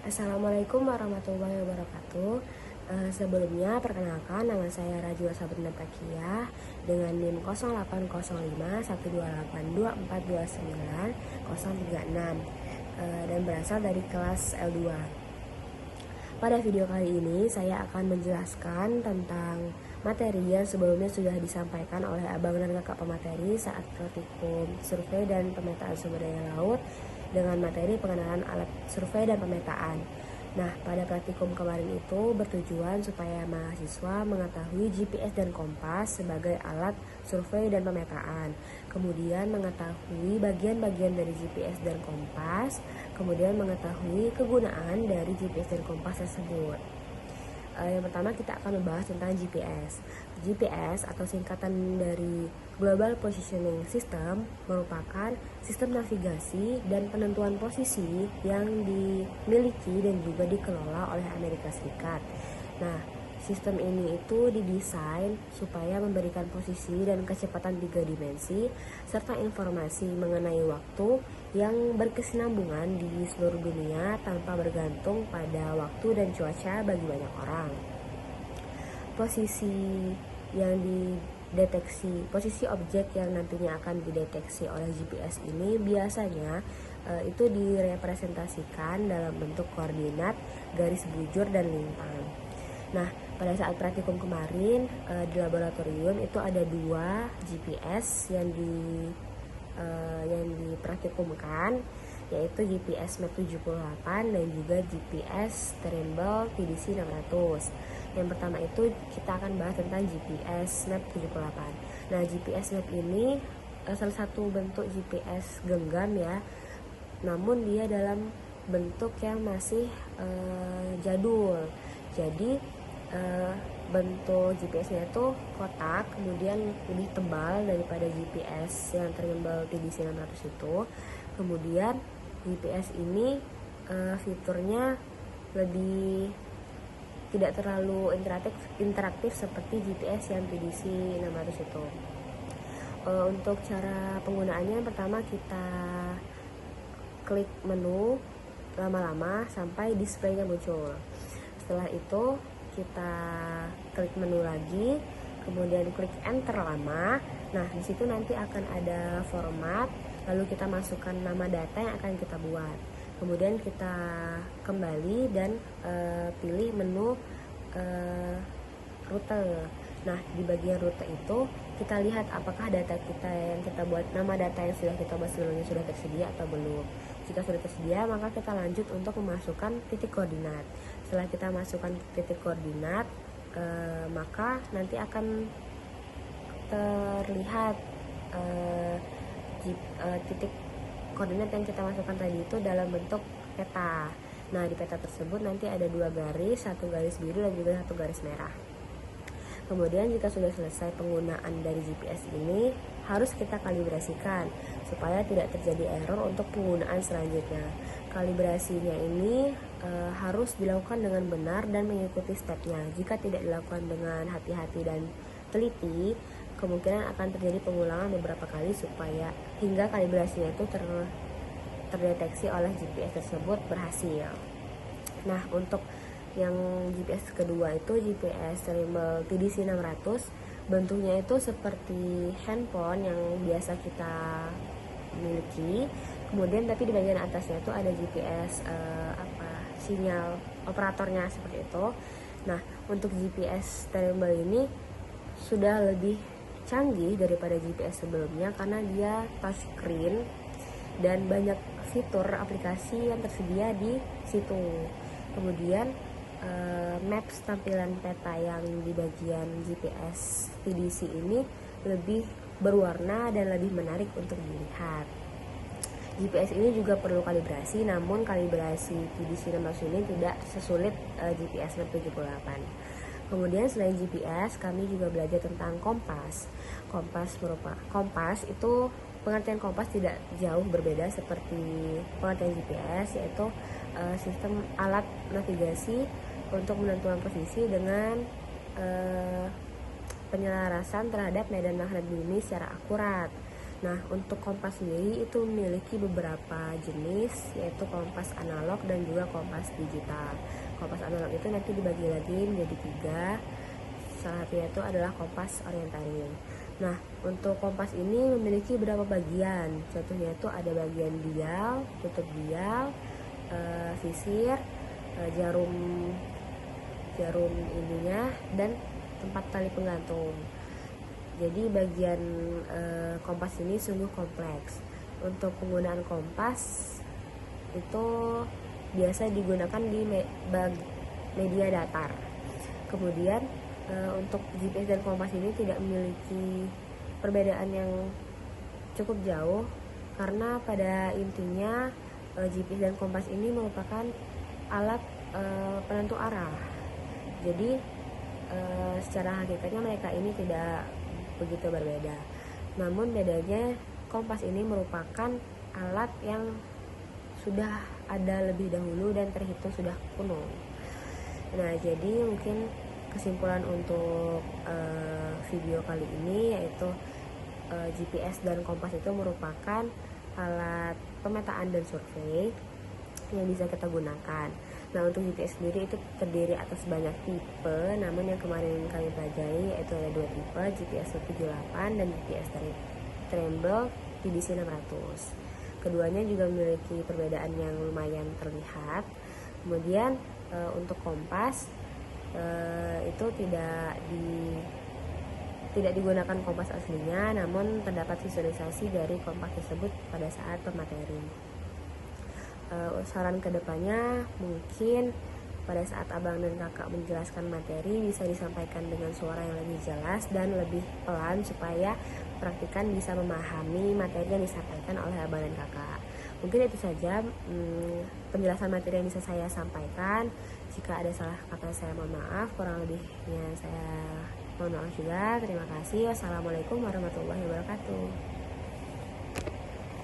Assalamualaikum warahmatullahi wabarakatuh. Sebelumnya perkenalkan, nama saya Rajwa Sabrina Prakiyah dengan NIM 0805 1282429 dan berasal dari kelas L2. Pada video kali ini saya akan menjelaskan tentang materi yang sebelumnya sudah disampaikan oleh Abang dan Kakak pemateri saat praktikum survei dan pemetaan sumber daya laut dengan materi pengenalan alat survei dan pemetaan. Nah, pada praktikum kemarin itu bertujuan supaya mahasiswa mengetahui GPS dan kompas sebagai alat survei dan pemetaan. Kemudian mengetahui bagian-bagian dari GPS dan kompas, kemudian mengetahui kegunaan dari GPS dan kompas tersebut. Yang pertama kita akan membahas tentang GPS. GPS atau singkatan dari Global Positioning System merupakan sistem navigasi dan penentuan posisi yang dimiliki dan juga dikelola oleh Amerika Serikat. Nah, sistem ini itu didesain supaya memberikan posisi dan kecepatan 3 dimensi serta informasi mengenai waktu yang berkesinambungan di seluruh dunia tanpa bergantung pada waktu dan cuaca bagi banyak orang. Posisi yang dideteksi, posisi objek yang nantinya akan dideteksi oleh GPS ini biasanya itu direpresentasikan dalam bentuk koordinat, garis bujur, dan lintang. Nah, pada saat praktikum kemarin di laboratorium itu ada 2 GPS yang dipraktikumkan, yaitu GPS Map 78 dan juga GPS Trimble TDC 600. Yang pertama itu kita akan bahas tentang GPS Map 78. Nah, GPS Map ini salah satu bentuk GPS genggam ya, namun dia dalam bentuk yang masih jadul. Jadi bentuk GPS-nya itu kotak, kemudian lebih tebal daripada GPS yang Trimble TDC 600 itu. Kemudian GPS ini fiturnya lebih tidak terlalu interaktif seperti GPS yang TDC 600 itu. Untuk cara penggunaannya, pertama kita klik menu lama-lama sampai displaynya muncul. Setelah itu kita klik menu lagi, kemudian klik enter lama. Nah, di situ nanti akan ada format, lalu kita masukkan nama data yang akan kita buat. Kemudian kita kembali dan pilih menu rute. Nah, di bagian rute itu kita lihat apakah data kita yang kita buat, nama data yang sudah kita buat sebelumnya sudah tersedia atau belum. Jika sudah tersedia, maka kita lanjut untuk memasukkan titik koordinat. Setelah kita masukkan titik koordinat, maka nanti akan terlihat titik koordinat yang kita masukkan tadi itu dalam bentuk peta. Nah, di peta tersebut nanti ada 2 garis, 1 garis biru dan juga 1 garis merah. Kemudian jika sudah selesai penggunaan dari GPS ini, harus kita kalibrasikan supaya tidak terjadi error untuk penggunaan selanjutnya. Kalibrasinya ini harus dilakukan dengan benar dan mengikuti stepnya. Jika tidak dilakukan dengan hati-hati dan teliti, kemungkinan akan terjadi pengulangan beberapa kali supaya hingga kalibrasinya itu terdeteksi oleh GPS tersebut berhasil. Nah, untuk yang GPS kedua itu GPS Trimble TDC 600, bentuknya itu seperti handphone yang biasa kita miliki. Kemudian tapi di bagian atasnya itu ada GPS sinyal operatornya seperti itu. Nah, untuk GPS Trimble ini sudah lebih canggih daripada GPS sebelumnya karena dia touchscreen dan banyak fitur aplikasi yang tersedia di situ. Kemudian maps tampilan peta yang di bagian GPS TDC ini lebih berwarna dan lebih menarik untuk dilihat. GPS ini juga perlu kalibrasi, namun kalibrasi TDC 600 ini tidak sesulit GPS Map 78. Kemudian selain GPS, kami juga belajar tentang kompas. Kompas itu, pengertian kompas tidak jauh berbeda seperti pengertian GPS, yaitu sistem alat navigasi untuk menentukan posisi dengan penyelarasan terhadap medan magnet bumi secara akurat. Nah, untuk kompas sendiri itu memiliki beberapa jenis, yaitu kompas analog dan juga kompas digital. Kompas analog itu nanti dibagi lagi menjadi 3. Salah satunya itu adalah kompas orientaring. Nah, untuk kompas ini memiliki beberapa bagian. Contohnya itu ada bagian dial, tutup dial, sisir, jarum ininya, dan tempat tali penggantung. Jadi bagian kompas ini sungguh kompleks. Untuk penggunaan kompas itu biasa digunakan di media datar. Kemudian untuk GPS dan kompas ini tidak memiliki perbedaan yang cukup jauh, karena pada intinya GPS dan kompas ini merupakan alat penentu arah. Jadi secara hakikatnya mereka ini tidak begitu berbeda. Namun bedanya, kompas ini merupakan alat yang sudah ada lebih dahulu dan terhitung sudah kuno. Nah, jadi mungkin kesimpulan untuk video kali ini yaitu GPS dan kompas itu merupakan alat pemetaan dan survei yang bisa kita gunakan. Nah, untuk GPS sendiri itu terdiri atas banyak tipe, namun yang kemarin kami pelajari yaitu ada 2 tipe, GPS 178 dan GPS Tremble TDC 600. Keduanya juga memiliki perbedaan yang lumayan terlihat. Kemudian untuk kompas itu tidak digunakan kompas aslinya, namun terdapat visualisasi dari kompas tersebut pada saat pemateri. Saran kedepannya mungkin pada saat abang dan kakak menjelaskan materi bisa disampaikan dengan suara yang lebih jelas dan lebih pelan supaya praktikan bisa memahami materi yang disampaikan oleh abang dan kakak. Mungkin itu saja penjelasan materi yang bisa saya sampaikan. Jika ada salah kata saya mohon maaf, kurang lebihnya saya mohon maaf juga. Terima kasih. Wassalamualaikum warahmatullahi wabarakatuh.